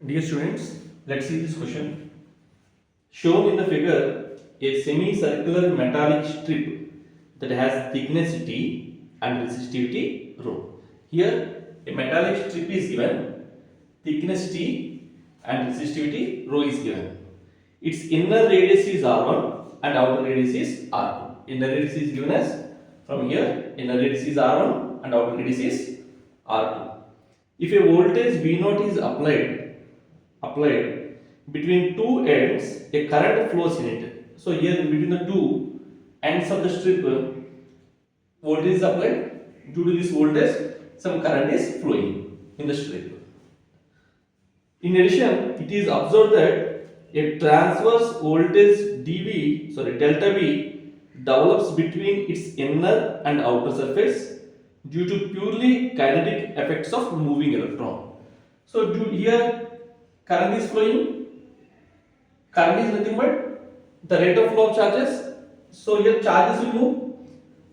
Dear students, let's see this question. Shown in the figure, a semicircular metallic strip that has thickness T and resistivity rho. Here, a metallic strip is given, thickness T and resistivity rho is given. Its inner radius is R1 and outer radius is R2. Inner radius is given as from here, inner radius is R1 and outer radius is R2. If a voltage V0 is applied between two ends, a current flows in it. So here between the two ends of the strip, voltage is applied. Due to this voltage, some current is flowing in the strip. In addition, it is observed that a transverse voltage delta V develops between its inner and outer surface due to purely kinetic effects of moving electron. So here current is flowing. Current is nothing but the rate of flow of charges. So here charges will move.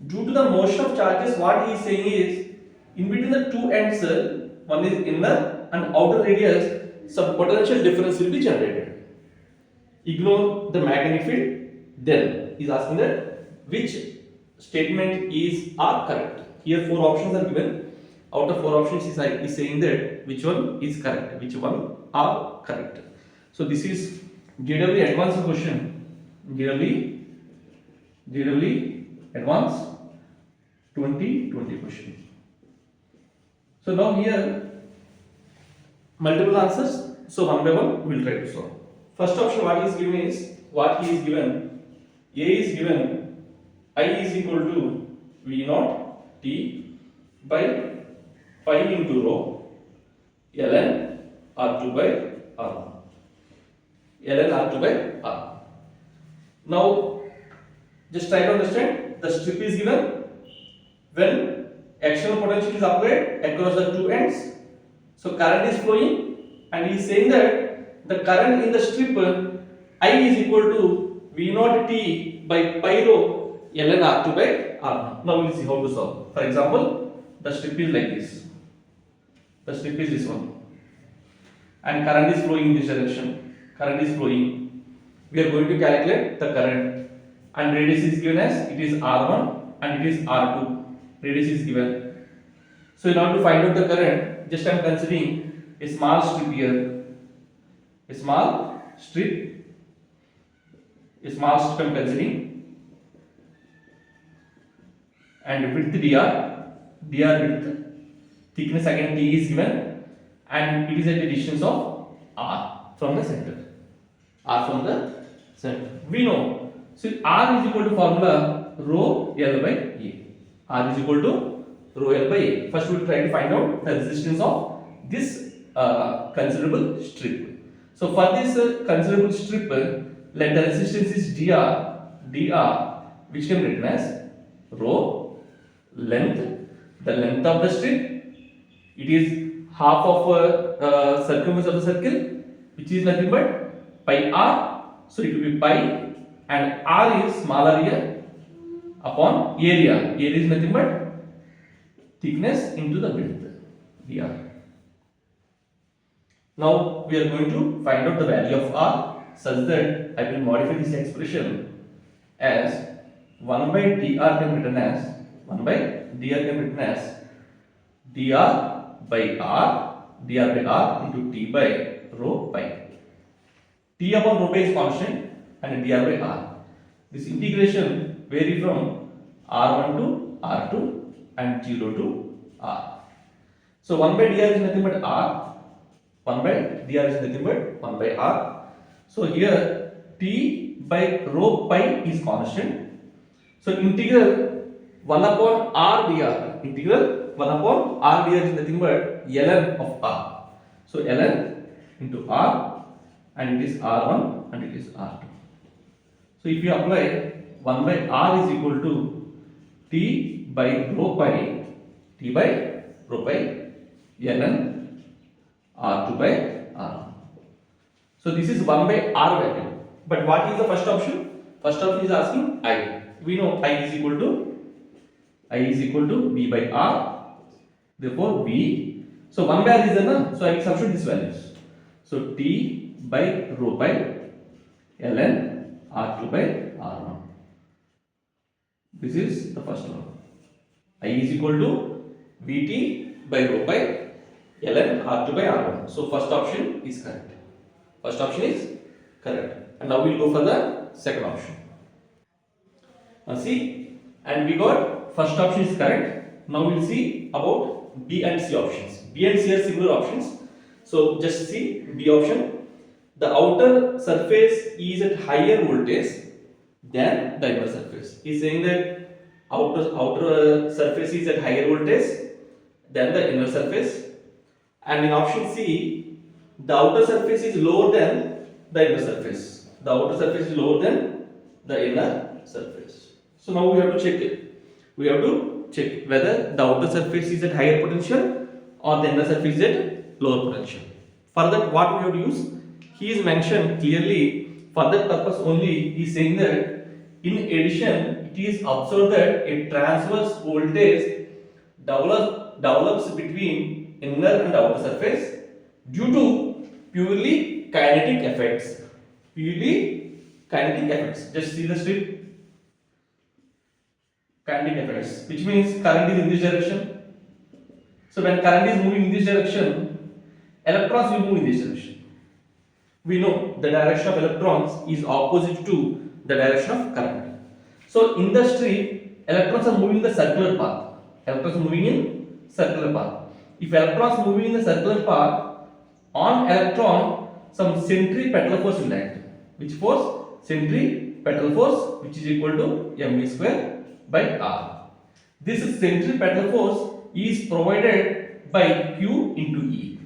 Due to the motion of charges, what he is saying is, in between the two ends, one is inner and outer radius, some potential difference will be generated. Ignore the magnetic field. Then he is asking that which statement is correct. Here four options are given. Out of four options, he is saying that which one is correct, which one are correct. So this is JW advanced question. JW advanced 2020 question. So now here multiple answers. So one by one we will try to solve. First option what is given is what he is given. A is given I is equal to V0 T by pi into rho ln R2 by R1. ln R2 by R. Now just try to understand, the strip is given when external potential is applied across the two ends. So current is flowing and he is saying that the current in the strip I is equal to V0 T by pi rho ln R2 by R1. Now we will see how to solve. For example, the strip is like this. The strip is this one. And current is flowing in this direction. Current is flowing. We are going to calculate the current. And radius is given as it is R1 and it is R2. Radius is given. So in order to find out the current, just I am considering a small strip here. A small strip I am considering. And width dr width, thickness again T is given, and it is at a distance of R from the center. R from the center. We know, so R is equal to formula rho L by A. R is equal to rho L by A. First we will try to find out the resistance of this considerable strip. So for this considerable strip, let the resistance is dr, which can be written as rho length, the length of the strip. It is half of circumference of the circle, which is nothing but pi r. So it will be pi, and r is smaller here upon area. Area is nothing but thickness into the width, dr. Now we are going to find out the value of r such that I will modify this expression as 1 by dr can be written as 1 by dr can be written as dr by r into t by rho pi. T upon rho pi is constant and dr by r. This integration vary from r1 to r2 and 0 to r. So 1 by dr is nothing but r. 1 by dr is nothing but 1 by r. So here t by rho pi is constant. So integral 1 upon r dr. Integral 1 upon r dr is nothing but ln of r. So ln into r, and it is r1 and it is r2. So if you apply 1 by r is equal to t by rho pi ln r2 by r1. So this is 1 by r value. But what is the first option? First option is asking I. We know I is equal to v by r. Therefore v. So 1 by r is there, so I will substitute these values. So T by rho by ln R2 by R1. This is the first law. I is equal to Vt by rho by ln R2 by R1. So first option is correct. First option is correct. And now we'll go for the second option. See, and we got first option is correct. Now we'll see about B and C options. B and C are similar options. So just see B option. The outer surface is at higher voltage than the inner surface. He is saying that outer surface is at higher voltage than the inner surface. And in option C, the outer surface is lower than the inner surface. The outer surface is lower than the inner surface. So now we have to check it. We have to check whether the outer surface is at higher potential or the inner surface is at lower potential. For that, what we have to use? He is mentioned clearly for that purpose only. He is saying that in addition, it is observed that a transverse voltage develops between inner and outer surface due to purely kinetic effects. Purely kinetic effects. Just see the strip. Kinetic effects, which means current is in this direction. So when current is moving in this direction, electrons will move in this direction. We know the direction of electrons is opposite to the direction of current. So in the strip, electrons are moving in the circular path. Electrons are moving in circular path. If electrons moving in the circular path, on electron some centripetal force will act. Which force? Centripetal force, which is equal to mv square by R. This centripetal force is provided by Q into E.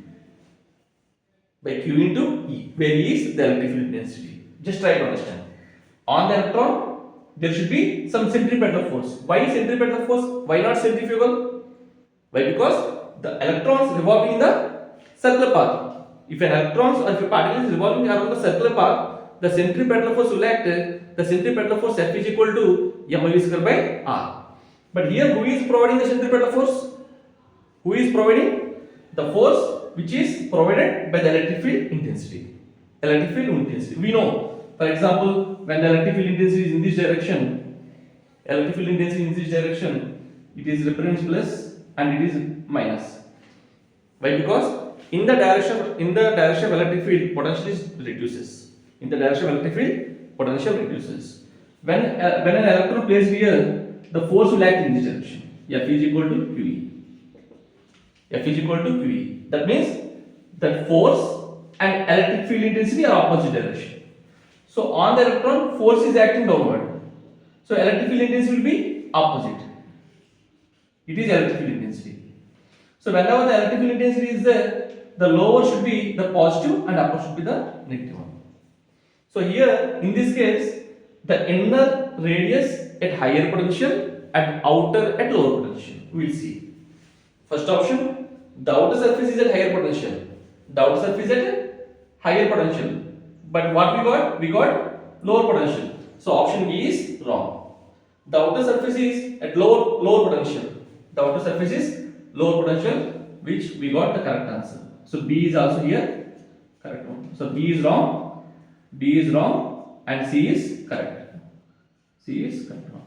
By Q into E, where E is the electric field intensity. Just try to understand. On the electron, there should be some centripetal force. Why centripetal force? Why not centrifugal? Why? Because the electrons revolving in the circular path. If an electron or if a particle is revolving around the circular path, the centripetal force will act. The centripetal force F is equal to mv square by R. But here, who is providing the centripetal force? Who is providing? The force which is provided by the electric field intensity. Electric field intensity. We know, for example, when the electric field intensity is in this direction, electric field intensity in this direction, it is reference plus and it is minus. Why? Because in the direction of electric field, potential is reduces. In the direction of electric field, potential reduces. When an electron placed here, the force will act in this direction. F is equal to QE. F is equal to QE. That means that force and electric field intensity are opposite direction. So on the electron, force is acting downward. So electric field intensity will be opposite. It is electric field intensity. So whenever the electric field intensity is there, the lower should be the positive and upper should be the negative one. So here, in this case, the inner radius at higher potential and outer at lower potential. We will see. First option, the outer surface is at higher potential. The outer surface is at higher potential. But what we got? We got lower potential. So option B is wrong. The outer surface is at lower potential. The outer surface is lower potential, which we got the correct answer. So B is also here correct one. So B is wrong, D is wrong, and C is correct. C is correct one.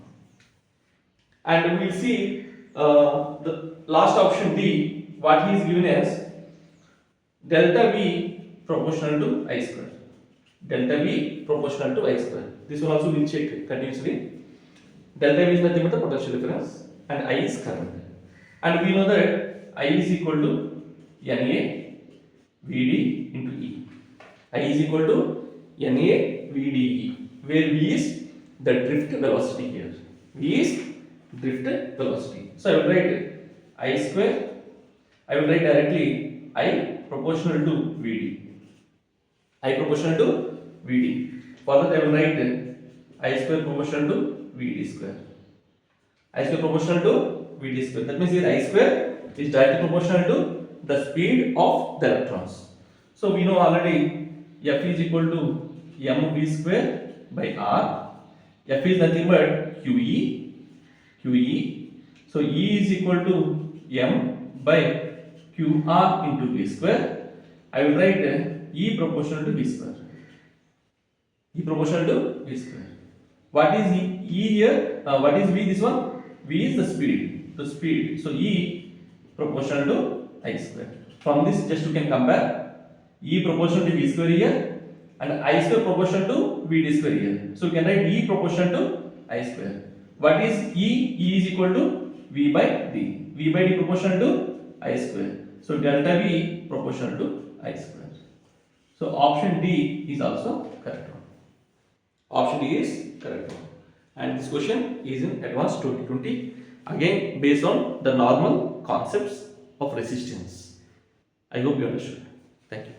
And we will see the last option D. What he is given as delta V proportional to I square. Delta V proportional to I square. This one also we will check continuously. Delta V is nothing but the potential difference, and I is current. And we know that I is equal to NA Vd into E. I is equal to NA Vde, where V is the drift velocity here. V is drift velocity. So I will write I square. I will write directly I proportional to Vd. I proportional to Vd. For that I will write I square proportional to Vd square. I square proportional to Vd square. That means here I square is directly proportional to the speed of the electrons. So we know already F is equal to mv square by R. F is nothing but QE. So E is equal to m by QR into V square. I will write E proportional to V square. E proportional to V square. What is E here? What is V? This one? V is the speed. The speed. So E proportional to I square. From this, just you can compare E proportional to V square here and I square proportional to V d square here. So you can write E proportional to I square. What is E? E is equal to V by D. V by D proportional to I square. So delta V proportional to I square. So option D is also correct one. Option D is correct one. And this question is in advanced 2020. Again, based on the normal concepts of resistance. I hope you understood. Thank you.